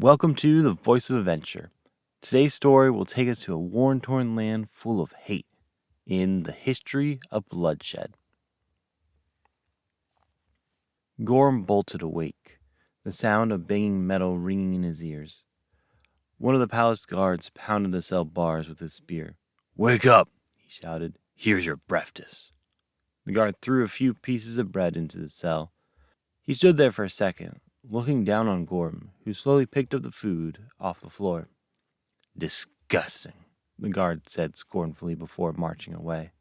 Welcome to the Voice of Adventure. Today's story will take us to a war-torn land full of hate in the History of Bloodshed. Gorm bolted awake, the sound of banging metal ringing in his ears. One of the palace guards pounded the cell bars with his spear. "Wake up!" he shouted. "Here's your breakfast." The guard threw a few pieces of bread into the cell. He stood there for a second, looking down on Gorm, who slowly picked up the food off the floor. "Disgusting," the guard said scornfully before marching away.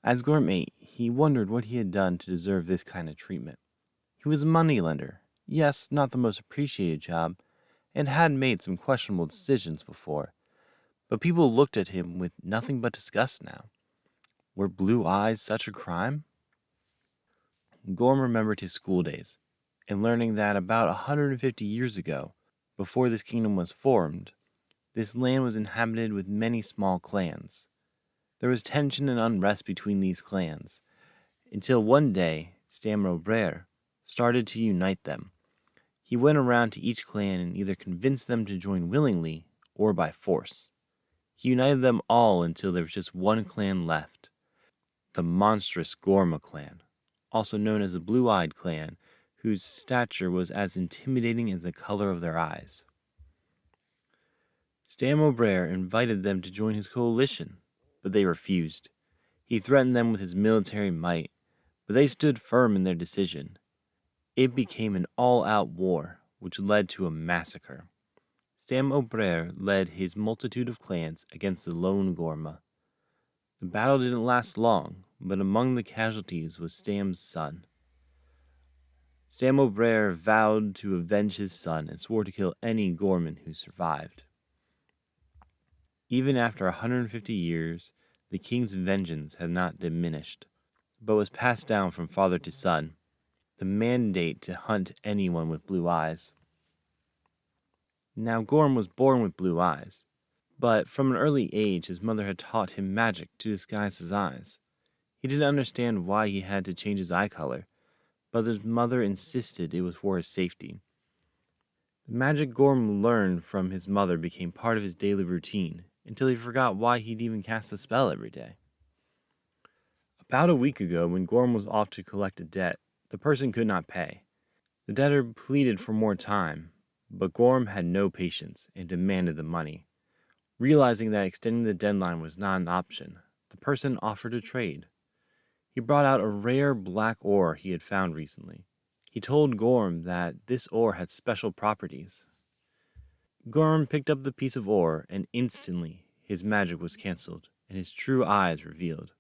As Gorm ate, he wondered what he had done to deserve this kind of treatment. He was a moneylender, yes, not the most appreciated job, and had made some questionable decisions before, but people looked at him with nothing but disgust now. Were blue eyes such a crime? Gorm remembered his school days, and learning that about 150 years ago, before this kingdom was formed, this land was inhabited with many small clans. There was tension and unrest between these clans, until one day Stamrobrere started to unite them. He went around to each clan and either convinced them to join willingly or by force. He united them all until there was just one clan left, the monstrous Gorma clan, also known as the Blue-Eyed Clan, whose stature was as intimidating as the color of their eyes. Stamrobrere invited them to join his coalition, but they refused. He threatened them with his military might, but they stood firm in their decision. It became an all-out war, which led to a massacre. Stamrobrere led his multitude of clans against the lone Gorma. The battle didn't last long, but among the casualties was Stam's son. Stamrobrere vowed to avenge his son and swore to kill any Gorman who survived. Even after 150 years, the king's vengeance had not diminished, but was passed down from father to son, the mandate to hunt anyone with blue eyes. Now Gorm was born with blue eyes, but from an early age his mother had taught him magic to disguise his eyes. He didn't understand why he had to change his eye color, but his mother insisted it was for his safety. The magic Gorm learned from his mother became part of his daily routine, until he forgot why he'd even cast a spell every day. About a week ago, when Gorm was off to collect a debt, the person could not pay. The debtor pleaded for more time, but Gorm had no patience and demanded the money. Realizing that extending the deadline was not an option, the person offered to trade. He brought out a rare black ore he had found recently. He told Gorm that this ore had special properties. Gorm picked up the piece of ore, and instantly his magic was cancelled, and his true eyes revealed.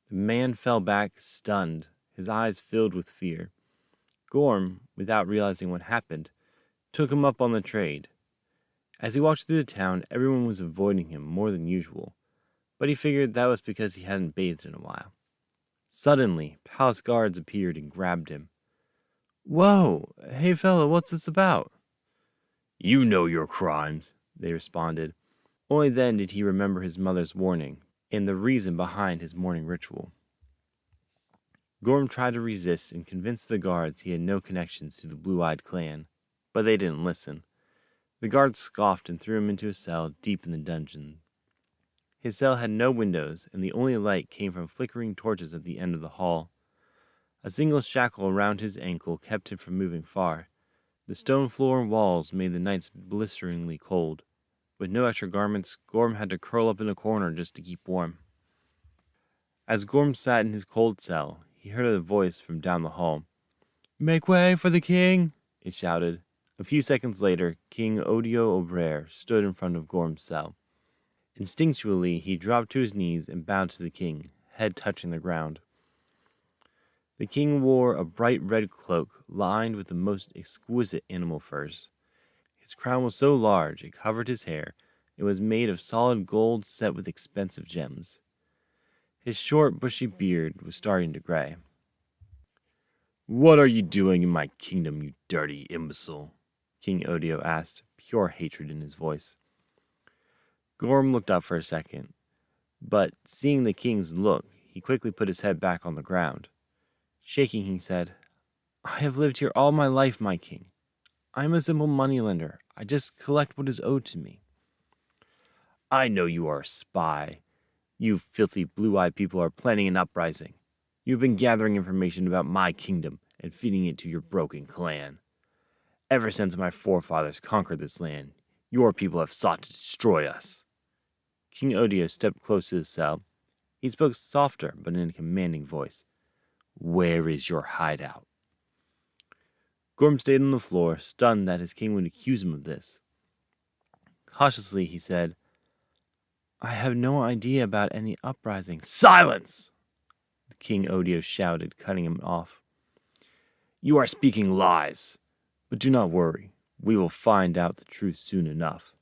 The man fell back, stunned, his eyes filled with fear. Gorm, without realizing what happened, took him up on the trade. As he walked through the town, everyone was avoiding him more than usual, but he figured that was because he hadn't bathed in a while. Suddenly, palace guards appeared and grabbed him. "Whoa! Hey fella, what's this about?" "You know your crimes," they responded. Only then did he remember his mother's warning and the reason behind his morning ritual. Gorm tried to resist and convince the guards he had no connections to the Blue-Eyed Clan, but they didn't listen. The guards scoffed and threw him into a cell deep in the dungeon. His cell had no windows, and the only light came from flickering torches at the end of the hall. A single shackle around his ankle kept him from moving far. The stone floor and walls made the nights blisteringly cold. With no extra garments, Gorm had to curl up in a corner just to keep warm. As Gorm sat in his cold cell, he heard a voice from down the hall. "Make way for the king!" it shouted. A few seconds later, King Odio stood in front of Gorm's cell. Instinctually, he dropped to his knees and bowed to the king, head touching the ground. The king wore a bright red cloak lined with the most exquisite animal furs. His crown was so large it covered his hair. It was made of solid gold set with expensive gems. His short, bushy beard was starting to gray. "What are you doing in my kingdom, you dirty imbecile?" King Odio asked, pure hatred in his voice. Gorm looked up for a second, but seeing the king's look, he quickly put his head back on the ground. Shaking, he said, "I have lived here all my life, my king. I'm a simple moneylender. I just collect what is owed to me. I know you are a spy. You filthy blue-eyed people are planning an uprising. You've been gathering information about my kingdom and feeding it to your broken clan. Ever since my forefathers conquered this land, your people have sought to destroy us. King Odio stepped close to the cell. He spoke softer, but in a commanding voice. Where is your hideout? Gorm stayed on the floor, stunned that his king would accuse him of this. Cautiously, he said, I have no idea about any uprising. Silence! King Odio shouted, cutting him off. You are speaking lies. But do not worry. We will find out the truth soon enough.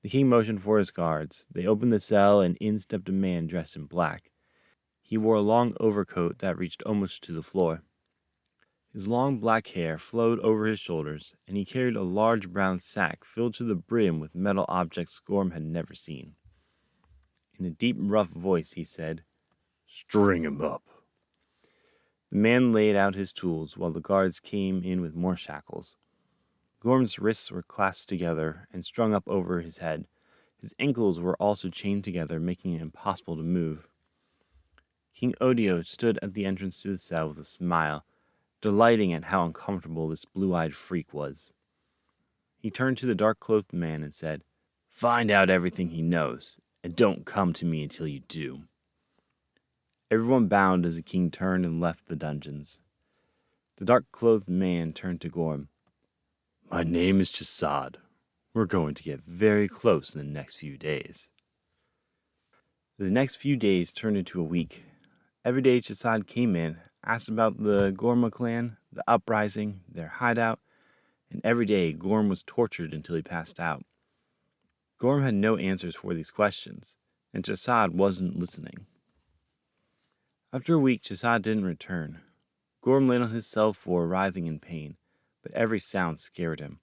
The king motioned for his guards. They opened the cell, and in stepped a man dressed in black. He wore a long overcoat that reached almost to the floor. His long black hair flowed over his shoulders, and he carried a large brown sack filled to the brim with metal objects Gorm had never seen. In a deep, rough voice, he said, String him up. The man laid out his tools while the guards came in with more shackles. Gorm's wrists were clasped together and strung up over his head. His ankles were also chained together, making it impossible to move. King Odio stood at the entrance to the cell with a smile, delighting at how uncomfortable this blue-eyed freak was. He turned to the dark-clothed man and said, Find out everything he knows, and don't come to me until you do. Everyone bowed as the king turned and left the dungeons. The dark-clothed man turned to Gorm. My name is Chasad. We're going to get very close in the next few days. The next few days turned into a week. Every day Chasad came in, asked about the Gorma clan, the uprising, their hideout, and every day Gorm was tortured until he passed out. Gorm had no answers for these questions, and Chasad wasn't listening. After a week, Chasad didn't return. Gorm lay on his cell floor, writhing in pain, but every sound scared him,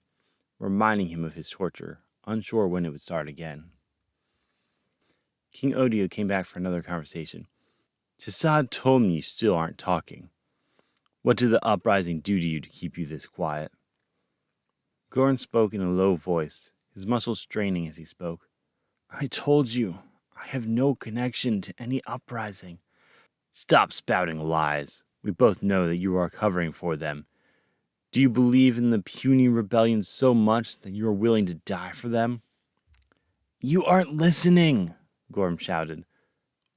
reminding him of his torture, unsure when it would start again. King Odio came back for another conversation. Chasad told me you still aren't talking. What did the uprising do to you to keep you this quiet? Gorm spoke in a low voice, his muscles straining as he spoke. I told you, I have no connection to any uprising. Stop spouting lies. We both know that you are covering for them. Do you believe in the puny rebellion so much that you are willing to die for them? You aren't listening, Gorm shouted.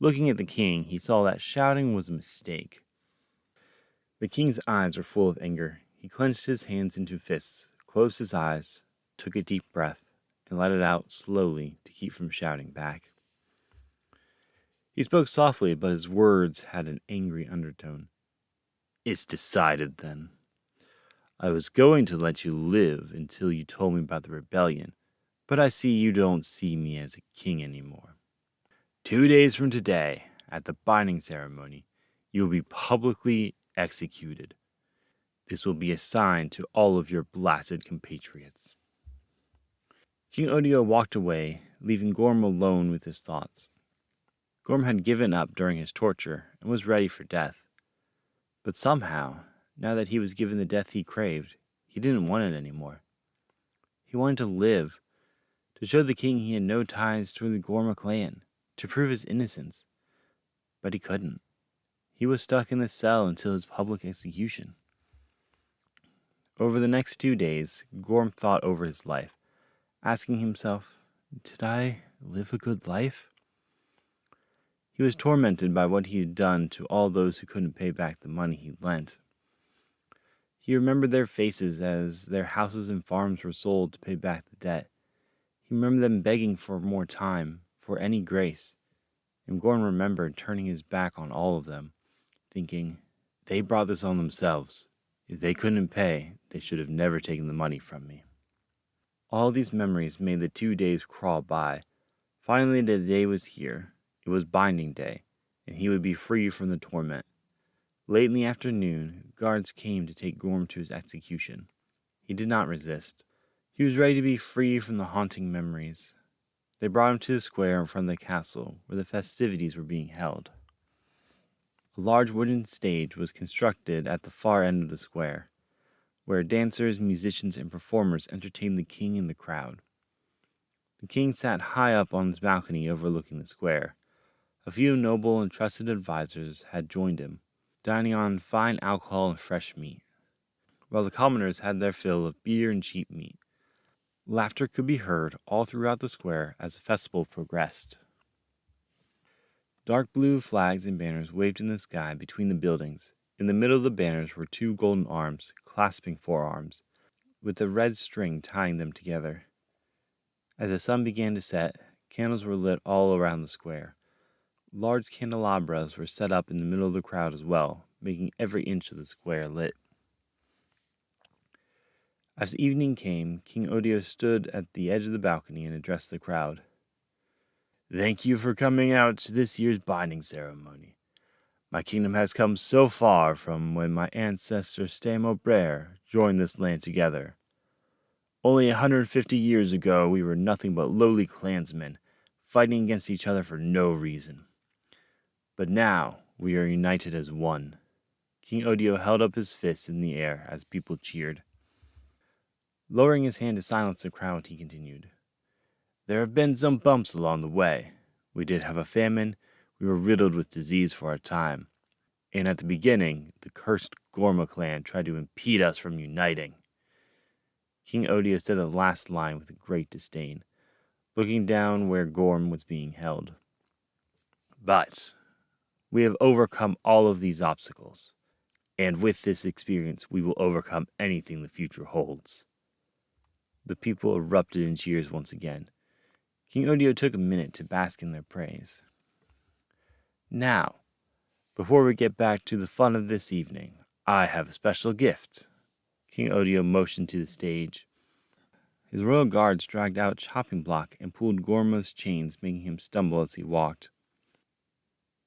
Looking at the king, he saw that shouting was a mistake. The king's eyes were full of anger. He clenched his hands into fists, closed his eyes, took a deep breath, and let it out slowly to keep from shouting back. He spoke softly, but his words had an angry undertone. It's decided, then. I was going to let you live until you told me about the rebellion, but I see you don't see me as a king anymore. 2 days from today, at the binding ceremony, you will be publicly executed. This will be a sign to all of your blasted compatriots. King Odio walked away, leaving Gorm alone with his thoughts. Gorm had given up during his torture and was ready for death. But somehow, now that he was given the death he craved, he didn't want it anymore. He wanted to live, to show the king he had no ties to the Gorma clan, to prove his innocence. But he couldn't. He was stuck in the cell until his public execution. Over the next 2 days, Gorm thought over his life, asking himself, did I live a good life? He was tormented by what he had done to all those who couldn't pay back the money he lent. He remembered their faces as their houses and farms were sold to pay back the debt. He remembered them begging for more time, for any grace, and Gorm remembered turning his back on all of them, thinking, they brought this on themselves. If they couldn't pay, they should have never taken the money from me. All these memories made the 2 days crawl by. Finally, the day was here. It was binding day, and he would be free from the torment. Late in the afternoon, guards came to take Gorm to his execution. He did not resist. He was ready to be free from the haunting memories. They brought him to the square in front of the castle, where the festivities were being held. A large wooden stage was constructed at the far end of the square. where dancers, musicians, and performers entertained the king and the crowd. The king sat high up on his balcony overlooking the square. A few noble and trusted advisors had joined him, dining on fine alcohol and fresh meat, while the commoners had their fill of beer and cheap meat. Laughter could be heard all throughout the square as the festival progressed. Dark blue flags and banners waved in the sky between the buildings. In the middle of the banners were two golden arms, clasping forearms, with a red string tying them together. As the sun began to set, candles were lit all around the square. Large candelabras were set up in the middle of the crowd as well, making every inch of the square lit. As evening came, King Odio stood at the edge of the balcony and addressed the crowd. "Thank you for coming out to this year's binding ceremony. My kingdom has come so far from when my ancestor Stamo Brer joined this land together. Only 150 years ago, we were nothing but lowly clansmen, fighting against each other for no reason. But now, we are united as one." King Odio held up his fist in the air as people cheered. Lowering his hand to silence the crowd, he continued, "There have been some bumps along the way. We did have a famine, we were riddled with disease for a time, and at the beginning, the cursed Gorm clan tried to impede us from uniting." King Odio said the last line with great disdain, looking down where Gorm was being held. "But we have overcome all of these obstacles, and with this experience, we will overcome anything the future holds." The people erupted in cheers once again. King Odio took a minute to bask in their praise. "Now, before we get back to the fun of this evening, I have a special gift." King Odio motioned to the stage. His royal guards dragged out a chopping block and pulled Gorma's chains, making him stumble as he walked.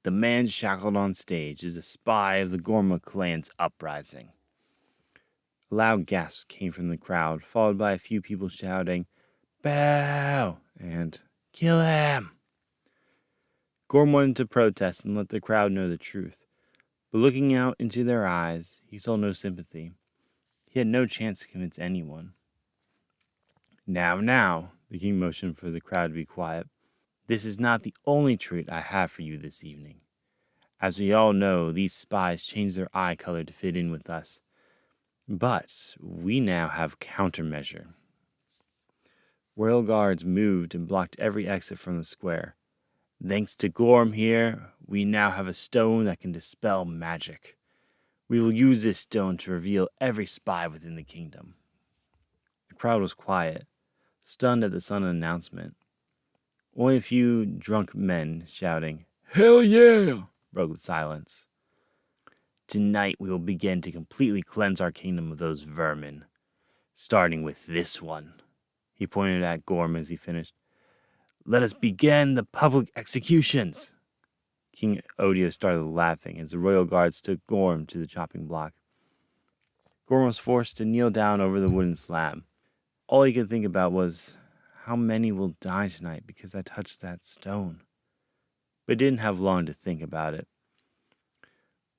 "The man shackled on stage is a spy of the Gorm clan's uprising." A loud gasp came from the crowd, followed by a few people shouting, "Bow!" and "Kill him!" Gorm wanted to protest and let the crowd know the truth, but looking out into their eyes, he saw no sympathy. He had no chance to convince anyone. Now, the king motioned for the crowd to be quiet. "This is not the only treat I have for you this evening. As we all know, these spies changed their eye color to fit in with us. But we now have countermeasure." Royal guards moved and blocked every exit from the square. "Thanks to Gorm here, we now have a stone that can dispel magic. We will use this stone to reveal every spy within the kingdom." The crowd was quiet, stunned at the sudden announcement. Only a few drunk men shouting, "Hell yeah!" broke the silence. "Tonight we will begin to completely cleanse our kingdom of those vermin. Starting with this one." He pointed at Gorm as he finished. "Let us begin the public executions." King Odio started laughing as the royal guards took Gorm to the chopping block. Gorm was forced to kneel down over the wooden slab. All he could think about was, how many will die tonight because I touched that stone? But he didn't have long to think about it.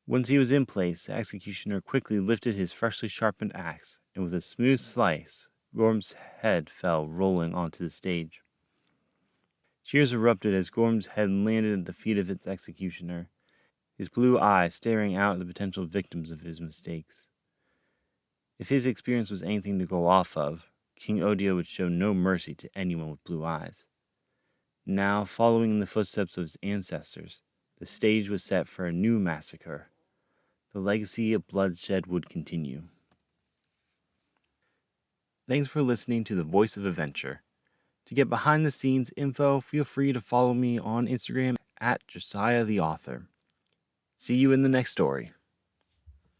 Once he was in place, the executioner quickly lifted his freshly sharpened axe, and with a smooth slice, Gorm's head fell rolling onto the stage. Cheers erupted as Gorm's head landed at the feet of its executioner, his blue eyes staring out at the potential victims of his mistakes. If his experience was anything to go off of, King Odio would show no mercy to anyone with blue eyes. Now, following in the footsteps of his ancestors, the stage was set for a new massacre. The legacy of bloodshed would continue. Thanks for listening to The Voice of Adventure. To get behind the scenes info, feel free to follow me on Instagram at Josiah the Author. See you in the next story.